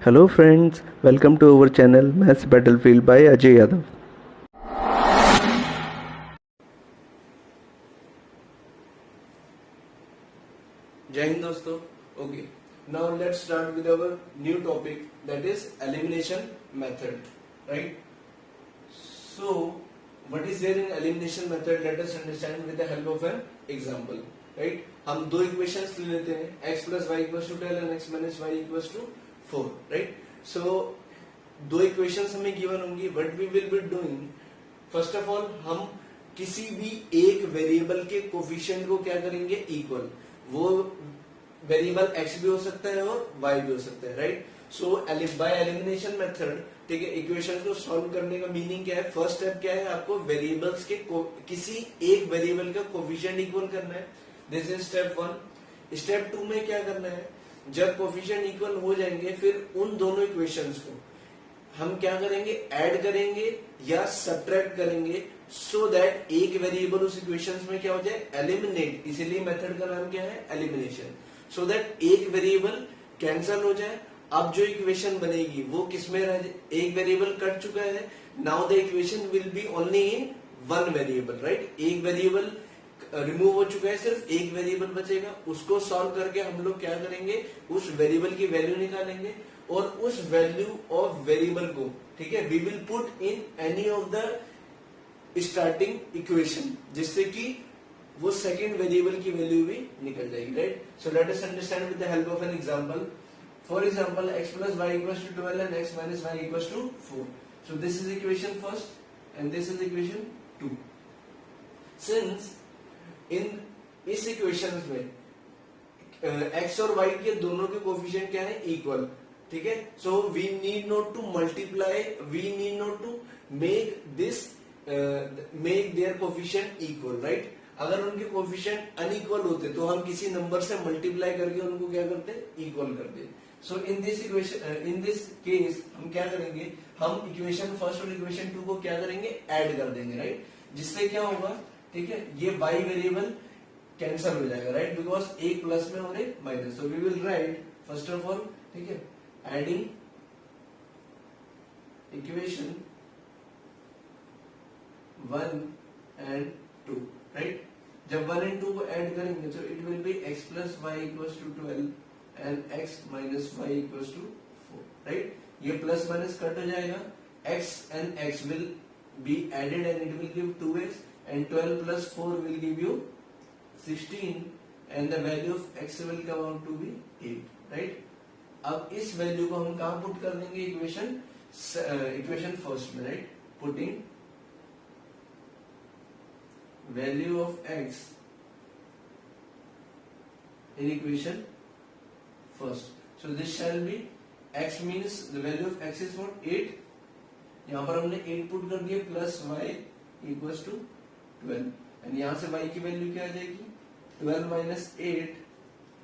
Hello friends, welcome to our channel Maths Battlefield by Ajay Yadav. जय हिंद दोस्तों. Okay, now let's start with our new topic, that is elimination method, right? So what is there in elimination method? Let us understand with the help of an example, right? हम दो equations ले लेते हैं, x plus y equals to 12 and x minus y equals to 4, right? So दो equations हमें given होंगी. What we will be doing, first of all हम किसी भी एक वेरिएबल के कोफिशिएंट को क्या करेंगे, इक्वल. वो वेरिएबल x भी हो सकता है और y भी हो सकता है, right? So by elimination method, ठीक है, इक्वेशन को सॉल्व करने का मीनिंग क्या है? फर्स्ट स्टेप क्या है, आपको वेरिएबल्स के किसी एक वेरिएबल का कोफिशिएंट इक्वल करना है. This is step 1. स्टेप 2 में क्या करना है, जब कोफिशिएंट इक्वल हो जाएंगे फिर उन दोनों इक्वेशंस को हम क्या करेंगे, ऐड करेंगे या सब्ट्रैक्ट करेंगे, सो दैट एक वेरिएबल उस इक्वेशंस में क्या हो जाए, एलिमिनेट. इसीलिए मेथड का नाम क्या है, एलिमिनेशन. सो दैट एक वेरिएबल कैंसल हो जाए. अब जो इक्वेशन बनेगी वो किसमें रह जाए, एक वेरिएबल कट चुका है. Now the equation will be only in one variable, right? एक वेरिएबल रिमूव हो चुका है, सिर्फ एक वेरिएबल बचेगा. उसको सॉल्व करके हम लोग क्या करेंगे, उस वेरिएबल की वैल्यू निकालेंगे और उस वैल्यू ऑफ वेरिएबल को, ठीक है, we will put in any of the starting equation, जिससे कि वो सेकेंड वेरिएबल की वैल्यू भी निकल जाएगी, right? So let us understand with the help of an example. For example x plus y equals to 12 and x minus y equals to 4. So this is equation first and this is equation 2. Since in इस equation में x और y के दोनों के coefficient क्या है, equal, ठीक है. So we need not to multiply, we need not to make this make their coefficient equal, right? अगर उनके कोफिशिएंट अनइक्वल होते तो हम किसी नंबर से मल्टीप्लाई करके उनको क्या करते, इक्वल करते. So in this equation, in this case हम क्या करेंगे, हम इक्वेशन फर्स्ट और इक्वेशन 2 को क्या करेंगे, ऐड कर देंगे, राइट? जिससे क्या होगा, ठीक है, ये y वेरिएबल कैंसल हो जाएगा, राइट? बिकॉज एक प्लस में और एक minus. So we will write first of all, ठीक है, एडिंग इक्वेशन 1 एंड 2, राइट? जब 1 एंड 2 को ऐड करेंगे तो it will be x plus y equals to 12 and x minus y equals to 4, right? ये प्लस माइनस कट हो जाएगा, x and x will be added and it will give 2x and 12 plus 4 will give you 16 and the value of x will come out to be 8, right? अब इस value को हम कहां put कर देंगे, equation first में, right? Putting value of x in equation first. So this shall be, x means the value of x is what, 8. यहां पर हमने 8 पुट कर दिया, plus y equals to 12 and यहां से y की वैल्यू क्या आ जाएगी, 12 minus 8,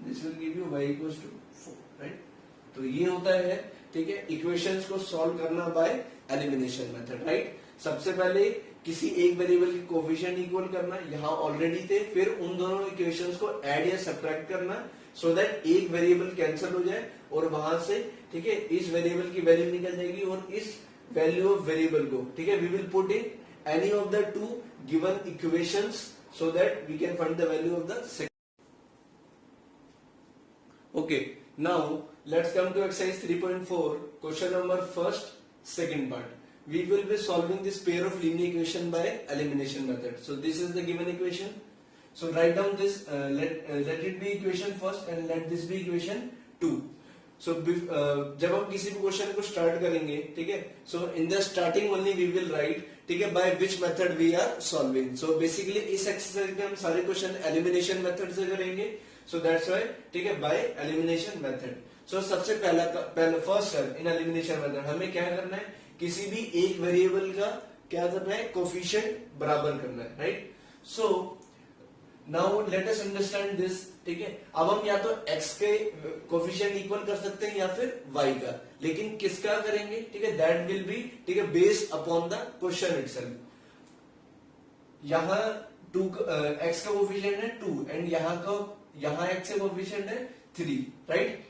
this will give you y equals to 4, right? तो ये होता है, ठीक है, इक्वेशंस को सॉल्व करना बाय एलिमिनेशन मेथड, राइट? सबसे पहले किसी एक वेरिएबल के कोफिशिएंट इक्वल करना, यहाँ ऑलरेडी थे, फिर उन दोनों इक्वेशंस को ऐड या सब्ट्रैक्ट करना, सो दैट एक वेरिएबल कैंसिल हो जाए और वहां से, ठीक है, इस वेरिएबल की वैल्यू निकल जाएगी और इस वैल्यू ऑफ वेरिएबल को, ठीक है, we will put in any of the two given equations so that we can find the value of the second. Okay, now let's come to exercise 3.4, question number first, second part. We will be solving this pair of linear equation by elimination method. So this is the given equation. So write down this, let it be equation first and let this be equation 2. So जब हम किसी भी question को start करेंगे, ठीक है, so in the starting only we will write, ठीक है, by which method we are solving. So basically इस एक्सरसाइज में हम सारे क्वेश्चन एलिमिनेशन मेथड से करेंगे. So that's why, ठीक है, by elimination method. So सबसे पहला first step in elimination method, हमें क्या करना है, किसी भी एक वेरिएबल का क्या करना है, कोफिशिएंट बराबर करना है, right? So now let us understand this, ठीक है. अब हम या तो x के कोफिशिएंट इक्वल कर सकते हैं या फिर y का, लेकिन किसका करेंगे, ठीक है, दैट विल बी, ठीक है, based upon the question itself. यहाँ 2 x का कोफिशिएंट है 2 एंड यहाँ x का कोफिशिएंट है 3, राइट?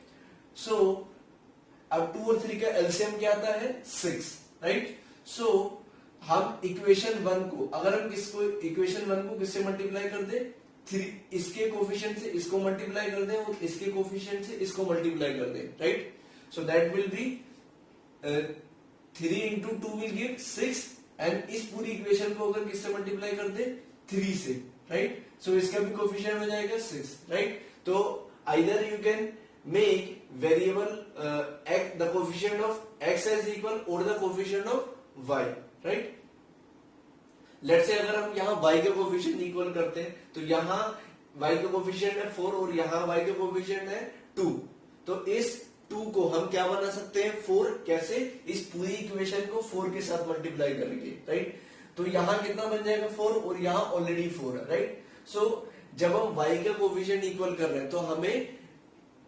सो अब 2 और 3 का एलसीएम क्या आता है 6, राइट। सो हम इक्वेशन 1 को, अगर हम इक्वेशन 1 को किससे मल्टीप्लाई कर दे, 3 इसके कोफिशिएंट से इसको मल्टीप्लाई कर दे और इसके कोफिशिएंट से इसको मल्टीप्लाई कर दे, right. So that will be 3 into 2 will give 6 and इस पूरी इक्वेशन को अगर किससे मल्टीप्लाई कर दे 3 से, राइट। सो इसका भी कोफिशिएंट हो जाएगा 6, राइट। तो either you can make variable the coefficient of x as equal or the coefficient of y, right. Let's say अगर हम यहाँ y का कोफिशिएंट इक्वल करते हैं तो यहाँ y का कोफिशिएंट है 4 और यहाँ y का कोफिशिएंट है 2, तो इस 2 को हम क्या बना सकते हैं 4, कैसे, इस पूरी इक्वेशन को 4 के साथ मल्टीप्लाई करके, राइट। तो यहाँ कितना बन जाएगा 4 और यहाँ ऑलरेडी 4 है, राइट। सो जब हम y का कोफिशिएंट इक्वल कर रहे हैं तो हमें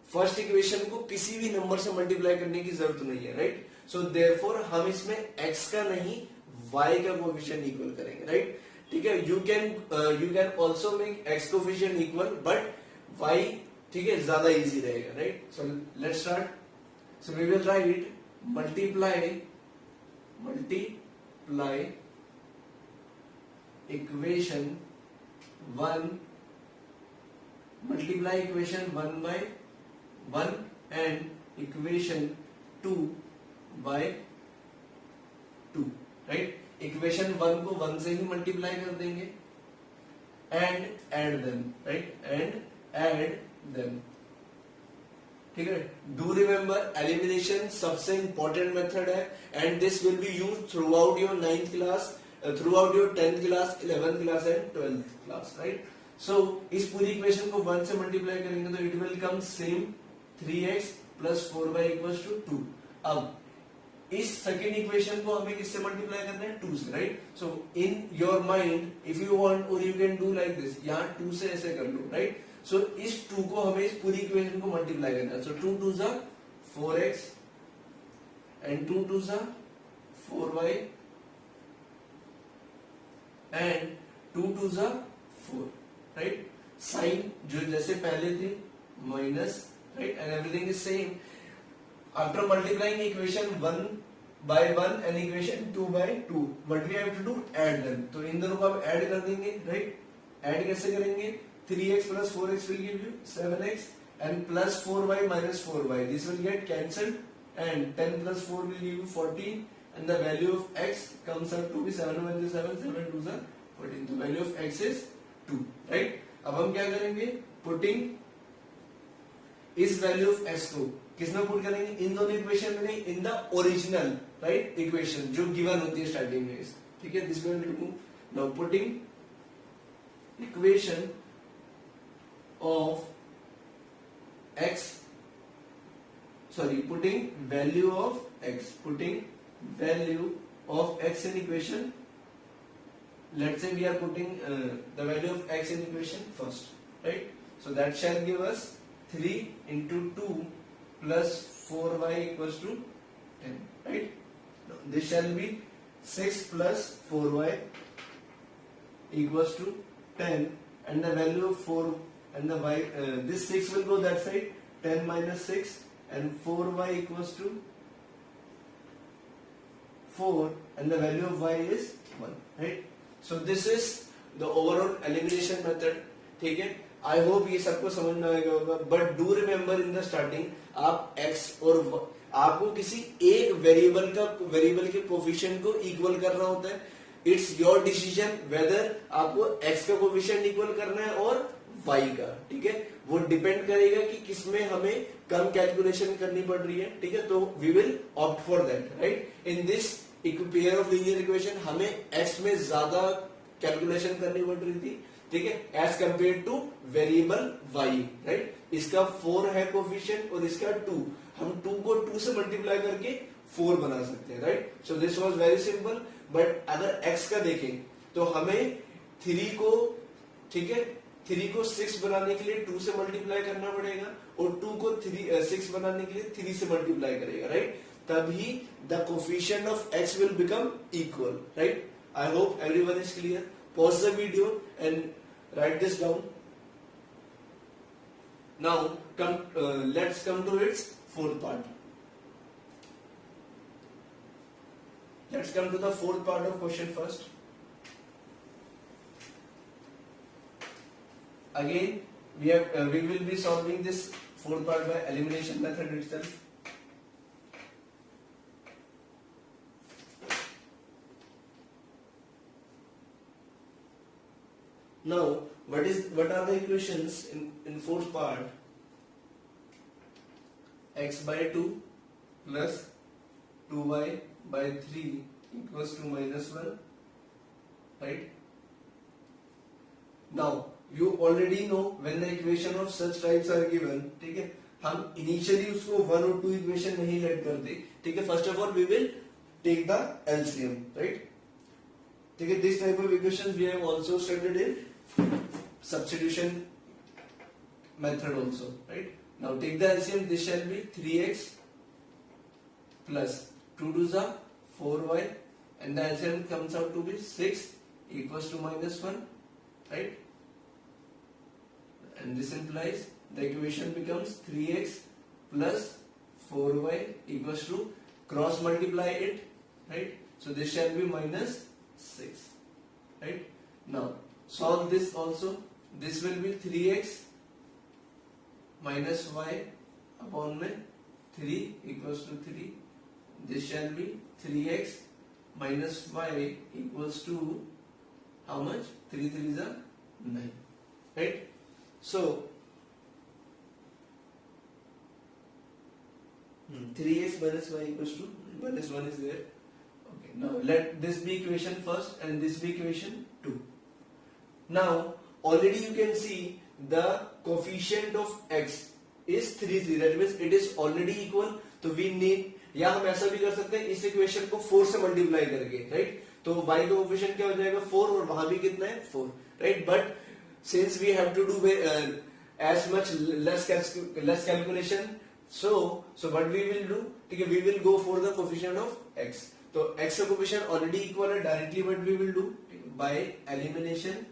फर्स्ट इक्वेशन को किसी भी नंबर से मल्टीप्लाई करने की जरूरत नहीं है, राइट। सो देयरफॉर हम इसमें x का नहीं y का कोफिशिएंट इक्वल करेंगे, राइट। ठीक है, you can also make x coefficient equal but y, ठीक है, ज्यादा इजी रहेगा, right. So let's start. So we will write multiply equation 1 by 1 and equation 2 by 2, right. Equation 1 को 1 से ही मल्टीप्लाई कर देंगे and add them, right, and add them, ठीक है। डू रिमेम्बर एलिमिनेशन सबसे इंपॉर्टेंट मेथड है and this will be used throughout your 9th class, throughout your 10th class, 11th class and 12th class, right. So इस पूरी equation को 1 से multiply करेंगे तो it will come same 3x plus 4y equals to 2। अब इस second equation को हमें किससे मल्टीप्लाई करना है 2 से, right. So in your mind if you want और you can do like this, यहाँ 2 से ऐसे कर लो, राइट। सो इस 2 को हमें इस पूरी इक्वेशन को मल्टीप्लाई करना है। सो 2 2 जा 4x एंड 2 2 जा 4y एंड 2 2 जा 4, राइट। साइन जो जैसे पहले थे minus, right, and everything is same. After multiplying equation 1 by 1 and equation 2 by 2, what we have to do, add them। तो इन दोनों को आप ऐड कर देंगे, राइट। ऐड कैसे करेंगे, 3x plus 4x will give you 7x and plus 4y minus 4y, this will get cancelled and 10 plus 4 will give you 14 and the value of x comes out to be 7 1 is 7, 7 2 is 14, the value of x is 2, right। अब हम क्या करेंगे, putting इस value of x को किसमें put करेंगे, इन दोनों equation में नहीं, in the original, right, equation जो गिवन होती है स्टार्टिंग में, ठीक है। This will do now putting equation of x, sorry, putting value of x in equation, let's say we are putting the value of x in equation first, right. So that shall give us 3 into 2 plus 4y equals to 10, right. Now this shall be 6 plus 4y equals to 10 and the value of 4 and the y, this 6 will go that side, 10 minus 6 and 4y equals to 4 and the value of y is 1, right. So this is the overall elimination method, ठीक है। I hope ये सबको समझ में आएगा होगा, but do remember in the starting आप x और आपको किसी एक वेरिएबल के कोफिशिएंट को इक्वल करना होता है। इट्स योर डिसीजन वेदर आपको x का कोफिशिएंट इक्वल करना है और y का, ठीक है। वो डिपेंड करेगा कि किसमें हमें कम कैलकुलेशन करनी पड़ रही है, ठीक है। तो we will opt for that, right. In this pair of linear equation हमें x में ज्यादा कैलकुलेशन करनी पड़ रही थी, ठीक है, as compare to variable y, right. इसका 4 है कोफिशिएंट और इसका 2, हम 2 को 2 से मल्टीप्लाई करके 4 बना सकते हैं, right. So this was very simple. But अगर x का देखें तो हमें 3 को, ठीक है, 3 को 6 बनाने के लिए 2 से मल्टीप्लाई करना पड़ेगा और 2 को 6 बनाने के लिए 3 से मल्टीप्लाई करेगा, राइट। तभी the coefficient of x will become equal, right. I hope everyone is clear. Pause the video and write this down. Now let's come to its fourth part. Let's come to the fourth part of question first. Again, we will be solving this fourth part by elimination method itself. Now, what are the equations in fourth part? X by 2 plus 2y by 3 equals to minus 1, right? Now, you already know when the equation of such types are given, ठीक है, हम initially उसको 1 और 2 equation नहीं let करते, ठीक है. First of all, we will take the LCM, right? ठीक है. This type of equations we have also studied in substitution method also, right? Now take the LCM. This shall be 3x plus 2 to the 4y, and the LCM comes out to be 6 equals to minus 1, right? And this implies the equation becomes 3x plus 4y equals to, cross multiply it, right? So this shall be minus 6, right? Now solve this also. This will be 3x minus y upon में 3 equals to 3. This shall be 3x minus y equals to how much? 3 3 is 9, right? So 3x minus y equals to minus 1 is there. Okay, now let this be equation first and this be equation 2. Now already you can see the coefficient of x is 3 3, that means it is already equal. तो we need, या हम ऐसा भी कर सकते हैं इस equation को 4 से मल्टीप्लाई करके, राइट? तो y का कोएफिशिएंट क्या हो जाएगा 4 और वहां भी कितना है 4, right? But since we have to do as much less calculation, so what we will do, ठीक है, we will go for the coefficient of x. तो x का कोएफिशिएंट ऑलरेडी इक्वल है, directly what we will do by elimination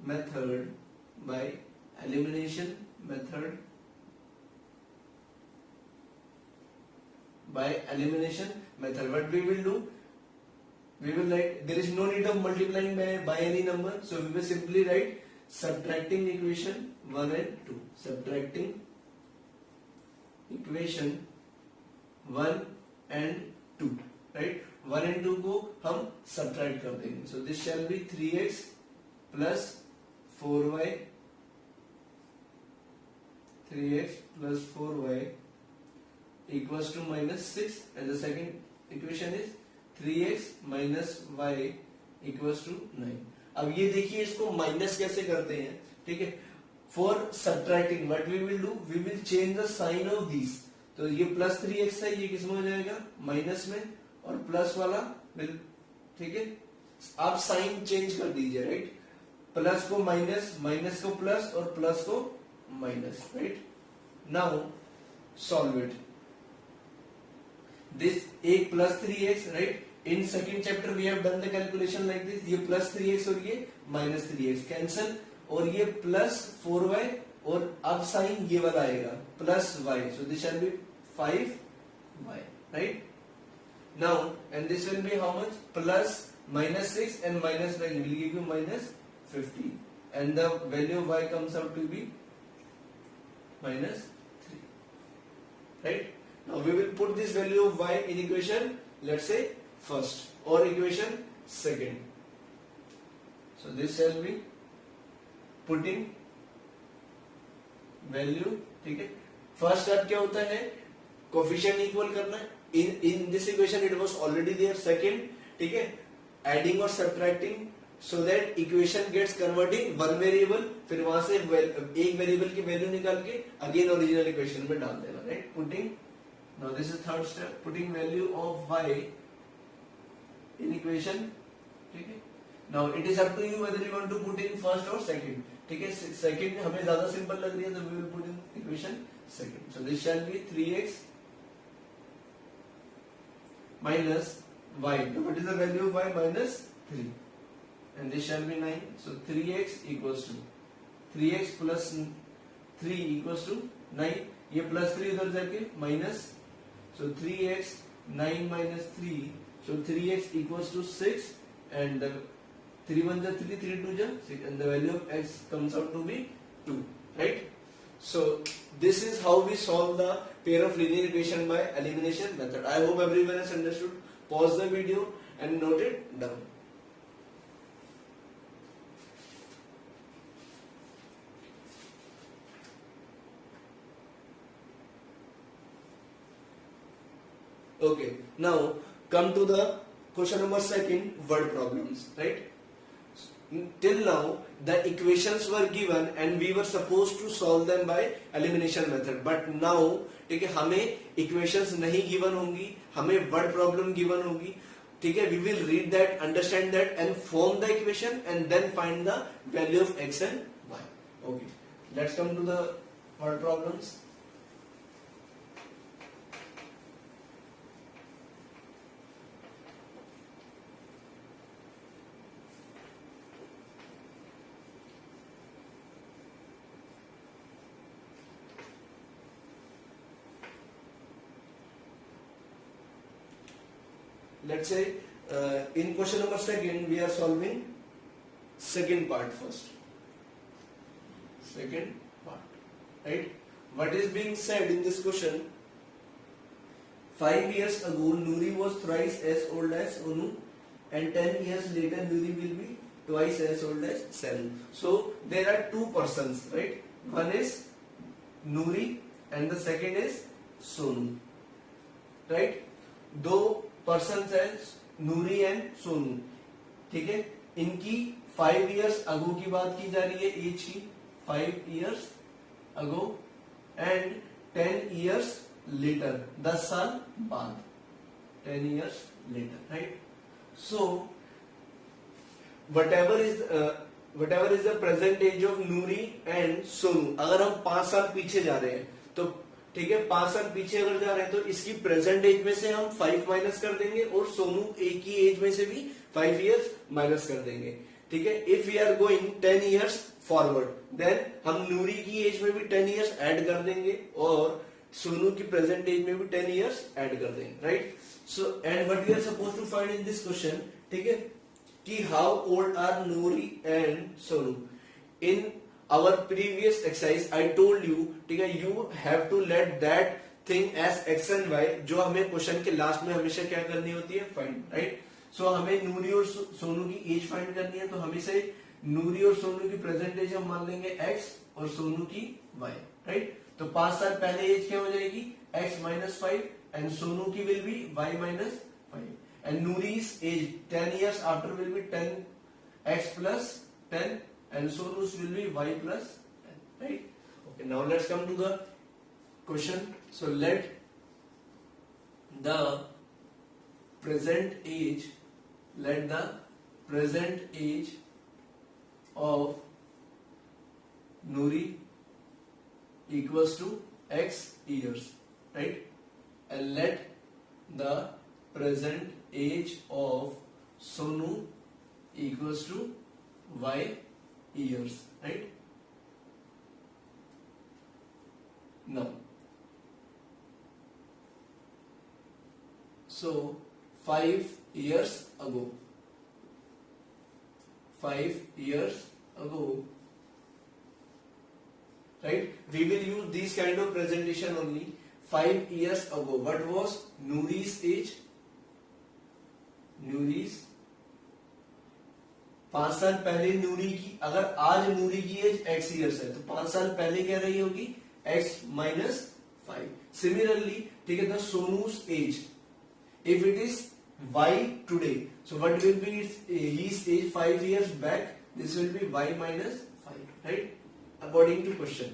method, what we will do, we will write, there is no need of multiplying by any number, so we will simply write subtracting equation 1 and 2, subtracting equation 1 and 2, right? 1 and 2 को हम subtract कर देंगे. So this shall be 3x plus 4y, 3x plus 4y equals to minus 6, and the second equation is 3x minus y equals to 9. अब ये देखिए इसको minus कैसे करते हैं, ठीक है? For subtracting what we will do, we will change the sign of this. तो ये प्लस 3x है, ये किसमें हो जाएगा माइनस में, और प्लस वाला विल, ठीक है, आप साइन चेंज कर दीजिए, राइट? प्लस को माइनस, माइनस को प्लस और प्लस को minus, right? Now solve it. This एक plus 3x, right? In second chapter we have done the calculation like this. ये plus 3x और ये minus 3x कैंसल, और ये plus 4y, और अब साइन ये वाला आएगा plus y. So this shall be 5y, right? Now and this will be how much? Plus minus 6 and minus 9 will give you minus 50, and the value of y comes out to be minus 3, right? Now we will put this value of y in equation, let's say first, or equation second. So this shall be putting value, ठीक है? First step क्या होता है, coefficient equal करना है. In this equation it was already there. Second, ठीक है, adding और subtracting so that equation gets converting one variable, फिर वहां से एक वेरिएबल की वैल्यू निकाल के अगेन ओरिजिनल इक्वेशन में डाल देना, right? Putting, now this is third step, putting value of y in equation, ठीक है? Now it is up to you whether you want to put in first or second, ठीक है? Second हमें ज्यादा simple लग रही है, तो we will put in equation second. So this shall be 3x minus y. Now what is the value of y? Minus 3, and this shall be 9. So 3x equals to 3x plus 3 equals to 9. ये plus 3 उधर जाके minus, so 3x 9 minus 3 So 3x equals to 6 and 3 1 is 3, 3 2 is 6 and the value of x comes out to be 2, right? So this is how we solve the pair of linear equation by elimination method. I hope everyone has understood. Pause the video and note it down. Okay, now come to the question number second, word problems, right? Till now the equations were given and we were supposed to solve them by elimination method, but now ठीक है हमें equations नहीं given होंगी, हमें word problem given होगी, ठीक है, we will read that, understand that and form the equation and then find the value of x and y. Okay, let's come to the word problems. Let's say in question number second we are solving second part first. Second part, right? What is being said in this question? 5 years ago Nuri was thrice as old as Onu and 10 years later Nuri will be twice as old as Sanu. So there are two persons, right? One is Nuri and the second is Sonu, right? दो person है नूरी and Sonu, ठीक है, इनकी 5 years अगो की बात की जा रही है, एज की 5 years ago and 10 years later, 10 साल बाद, 10 years later, right? So whatever is the present age of Nuri and Sonu, अगर हम 5 साल पीछे जा रहे हैं तो ठीक है, 5 साल पीछे अगर जा रहे हैं तो इसकी प्रेजेंट एज में से हम 5 माइनस कर देंगे और सोनू एक ही एज में से भी 5 years माइनस कर देंगे, ठीक है. If we are going 10 years forward then हम नूरी की एज में भी 10 years ऐड कर देंगे और सोनू की प्रेजेंट एज में भी 10 years ऐड कर देंगे, right. So and what we are supposed to find in this question, ठीक है, कि how old are Noori and Sonu. In our previous exercise I told you, ठीक है, you have to let that thing as x and y, जो हमें question के last में हमेशा क्या करनी होती है, फाइंड, राइट. सो हमें नूरी और सोनू की एज फाइंड करनी है, तो हमें से नूरी और सोनू की प्रेजेंट एज हम मान लेंगे x और सोनू की y, राइट. तो 5 साल पहले एज क्या हो जाएगी, x minus 5 एंड सोनू की will be y minus 5 and Noori's age 10 years after will be 10x plus 10 and Sonu's will be y plus 10, right? Okay, now let's come to the question. So let the present age of Nuri equals to x years, right? And let the present age of Sonu equals to y years, right? Now, so 5 years ago, right? We will use this kind of presentation only. 5 years ago, what was Nuri's age? 5 साल पहले नूरी की, अगर आज नूरी की as x years है तो 5 साल पहले क्या रही होगी, x minus 5. Similarly, ठीक है, the Sonu's age, if it is y today, so what will be his age 5 years back, this will be y minus 5, right, according to question.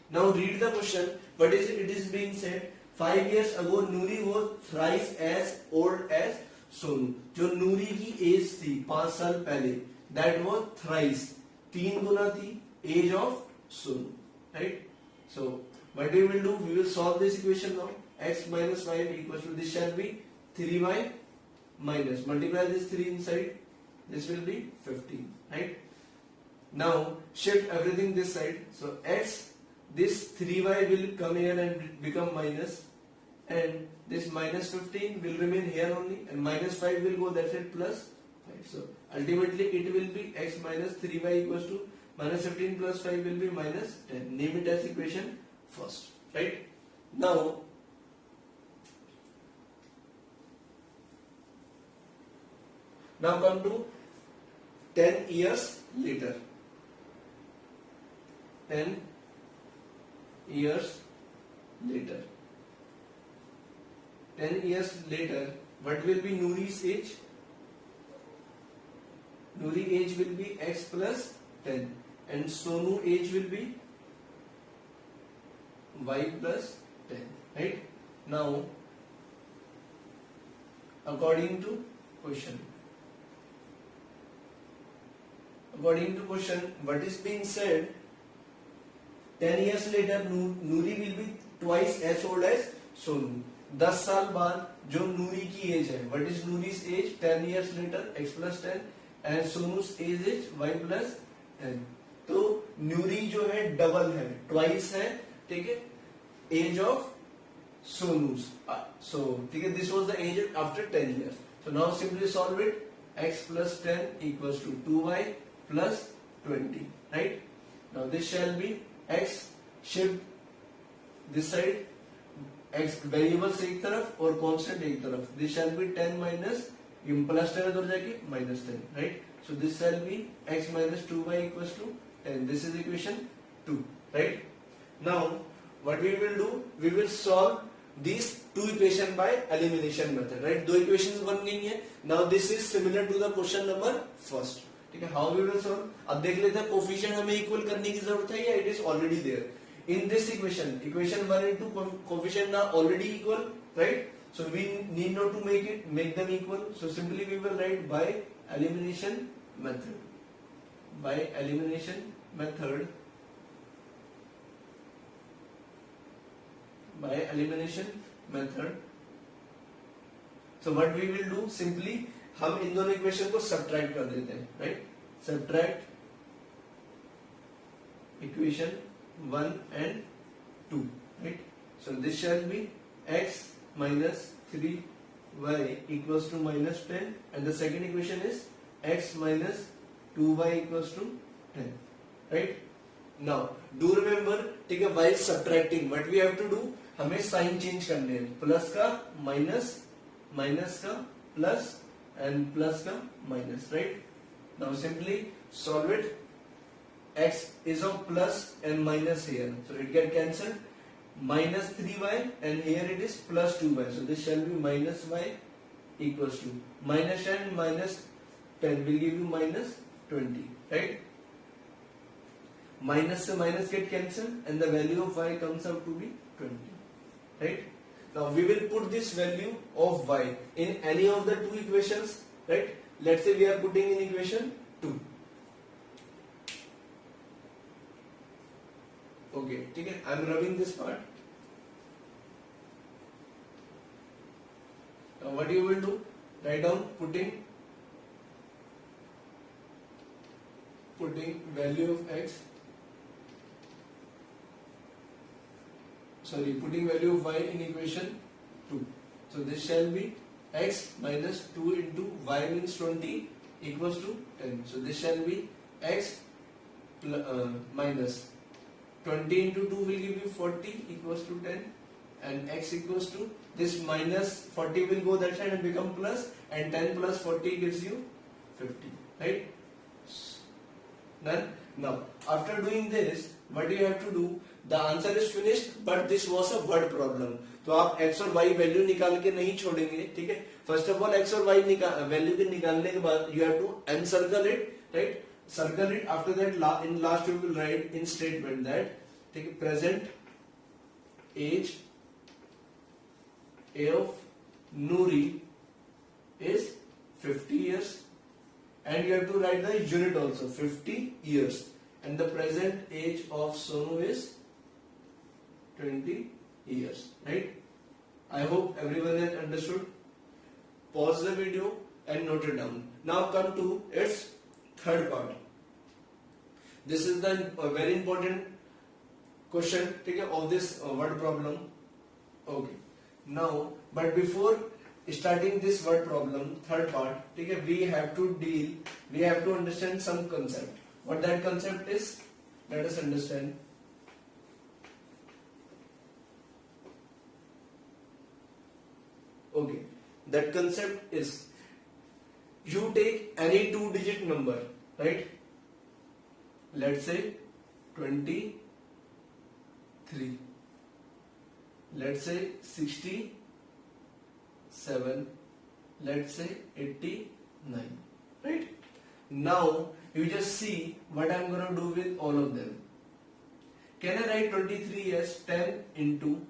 Now read the question. What is it is being said? 5 years ago Nuri was thrice as old as Sonu. जो नूरी की as थी 5 साल पहले, that was thrice, 3 गुना थी age of Sonu, right. So what we will do, we will solve this equation now. x minus 5 equals to, this shall be 3y minus, multiply this 3 inside, this will be 15, right. Now shift everything this side, so x, this 3y will come here and become minus, and this minus 15 will remain here only, and minus 5 will go, that's it, plus 5. So ultimately it will be x minus 3y equals to minus 15 plus 5 will be minus 10. Name it as equation first, right? Now come to 10 years later. 10 years later. 10 years later, what will be Nouri's age? Nouri age will be x plus 10, and Sonu age will be y plus 10, right? Now, according to question, what is being said, 10 years later Nouri will be twice as old as Sonu. 10 साल बाद जो नूरी की as है, what is Nouri's age? 10 years later, x plus 10, and Sonu's age is y plus 10. तो नूरी जो है double है, twice है, ठीक है, एज ऑफ सोनूस. So ठीक है, this was the age after 10 years. So now simply solve it. X plus 10 equals to 2y plus 20, right? Now this shall be x, shift this side, x variables एक तरफ और constant एक तरफ. This shall be 10 minus, ये plus 10 उधर जाके minus 10, right? So this shall be x minus 2y equals to 10. This is equation 2, right? Now what we will do, we will solve these two equation by elimination method, right? दो equations बन गई हैं. Now this is similar to the question number first, ठीक है? How we will solve? अब देख लेते हैं कोफिशिएंट हमें इक्वल करने की जरूरत है या it is already there. In this equation 1 and 2 coefficient are already equal, right? So we need not to make them equal. So simply we will write by elimination method. By elimination method. By elimination method. So what we will do, simply हम इन दोनों equation को subtract कर देते हैं, right? Subtract equation 1 and 2, right? So this shall be x minus 3y equals to minus 10, and the second equation is x minus 2y equals to 10, right? Now do remember, ठीक है, while subtracting what we have to do, हमें sign change करने हैं. Plus का minus, minus का plus, and plus का minus, right? Now simply solve it. X is of plus and minus here, so it get cancelled. Minus 3y and here it is plus 2y, so this shall be minus y equals to minus 10 minus 10 will give you minus 20, right? Minus से minus get cancelled and the value of y comes out to be 20, right? Now we will put this value of y in any of the two equations, right? Let's say we are putting in equation 2. Okay, ठीक है, I am rubbing this part. Now what you will do, write down putting value of x, putting value of y in equation 2. So this shall be x minus 2 into y means 20 equals to 10. So this shall be x minus 20 into 2 will give you 40 equals to 10, and x equals to this minus 40 will go that side and become plus, and 10 plus 40 gives you 50, right? Done. Now after doing this, what you have to do, the answer is finished, but this was a word problem. तो आप x और y value निकाल के नहीं छोड़ेंगे, ठीक है? First of all x और y वैल्यू के निकालने के बाद you have to encircle it, right? Circle it. After that, in last you will write in statement that take present age of Nouri is 50 years, and you have to write the unit also, 50 years, and the present age of Sonu is 20 years, right? I hope everyone has understood. Pause the video and note it down. Now come to its third part. This is the very important question, ठीक है, of this word problem. Okay. Now, but before starting this word problem, third part, okay, we have to understand some concept. What that concept is, let us understand. Okay, that concept is, you take any two-digit number, right? Let's say 23. Let's say 67. Let's say 89. Right? Now you just see what I'm gonna do with all of them. Can I write 23 as 10 into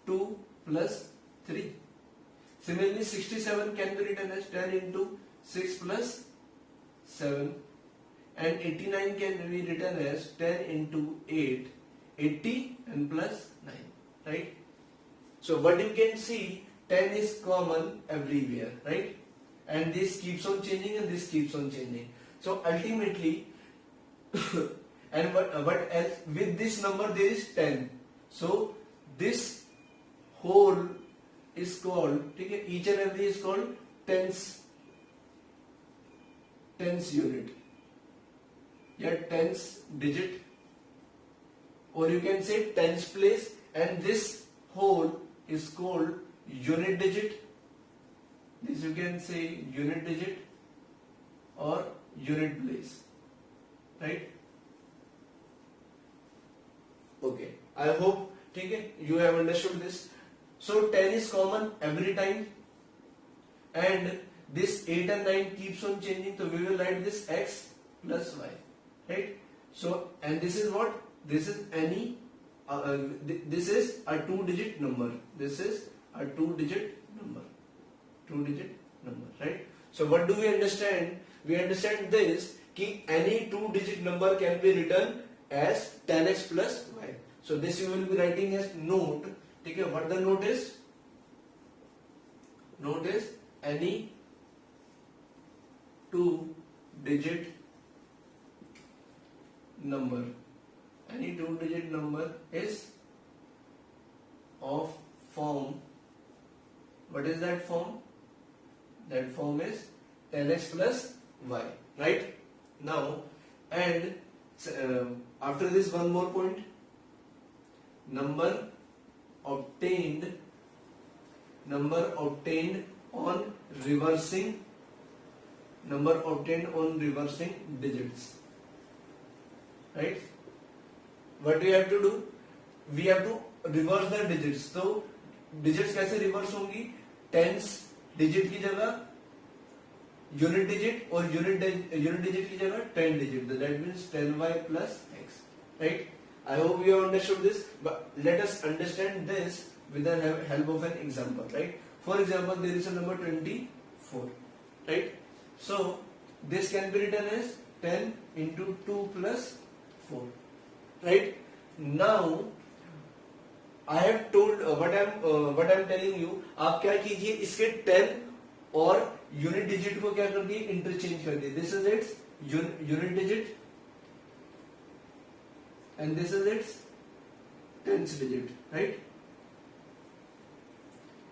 2 plus 3? Similarly, 67 can be written as 10 into 6 plus 7, and 89 can be written as 10 into 8, 80 and plus 9, right? So what you can see, 10 is common everywhere, right? And this keeps on changing and this keeps on changing. So ultimately, and what else? With this number there is 10. So this whole is called, okay, each and every is called tens unit, yeah, tens digit, or you can say tens place, and this whole is called unit digit. This you can say unit digit or unit place, right? Okay, I hope, okay, you have understood this. So 10 is common every time, and this 8 and 9 keeps on changing, so we will write this x plus y, right? So, and this is what? This is any, this is a two-digit number. This is a two-digit number. Two-digit number, right? So what do we understand? We understand this, कि any two-digit number can be written as 10x plus y. So this you will be writing as note. Okay, what the note is? Note is any two-digit number. Any two-digit number is of form. What is that form? That form is 10x plus y, right? Now, and after this, one more point. Number obtained on reversing digits, right? What we have to do? We have to reverse the digits. So digits कैसे reverse होंगी? Tens digit की जगह unit digit, और unit digit की जगह 10 digit. That means 10y plus x, right? I hope you have understood this, but let us understand this with the help of an example, right? For example, there is a number 24, right? So this can be written as 10 into 2 plus 4, right? Now I have told what I am telling you. आप क्या कीजिए, इसके 10 और unit digit को क्या कर दिए, interchange कर दिए. This is its unit digit and this is its tens digit, right?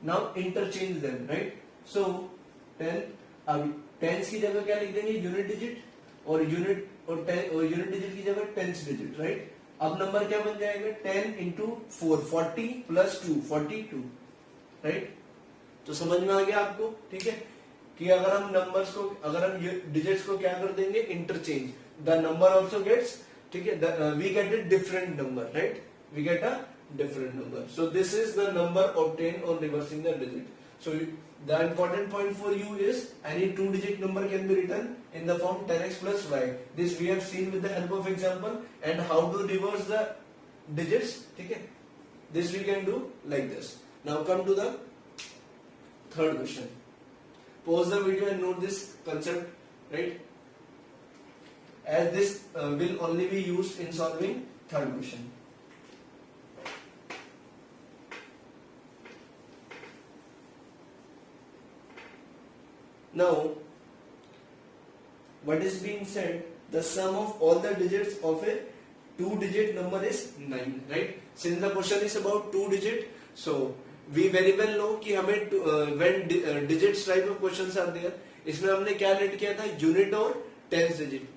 Now interchange them, right? So 10, अब tens की जगह क्या लिख देंगे, unit digit, और unit digit की जगह tens digit, right? अब नंबर क्या बन जाएगा, 10 into 4, 40 plus 2, 42, right? तो समझ में आ गया आपको, ठीक है, कि अगर हम नंबर्स को, अगर हम डिजिट्स को क्या कर देंगे, interchange, the number also gets, ठीक है, we get a different number, right? We get a different number. So this is the number obtained on reversing the digit. So the important point for you is any two-digit number can be written in the form 10x plus y. This we have seen with the help of example, and how to reverse the digits. Okay, this we can do like this. Now come to the third question. Pause the video and note this concept, right? As this will only be used in solving third question. Now, what is being said, the sum of all the digits of a two-digit number is 9, right? Since the question is about two-digit, so we very well know कि हमें when digits type of questions are there, इसमें हमने क्या late किया था, unit और tens digit.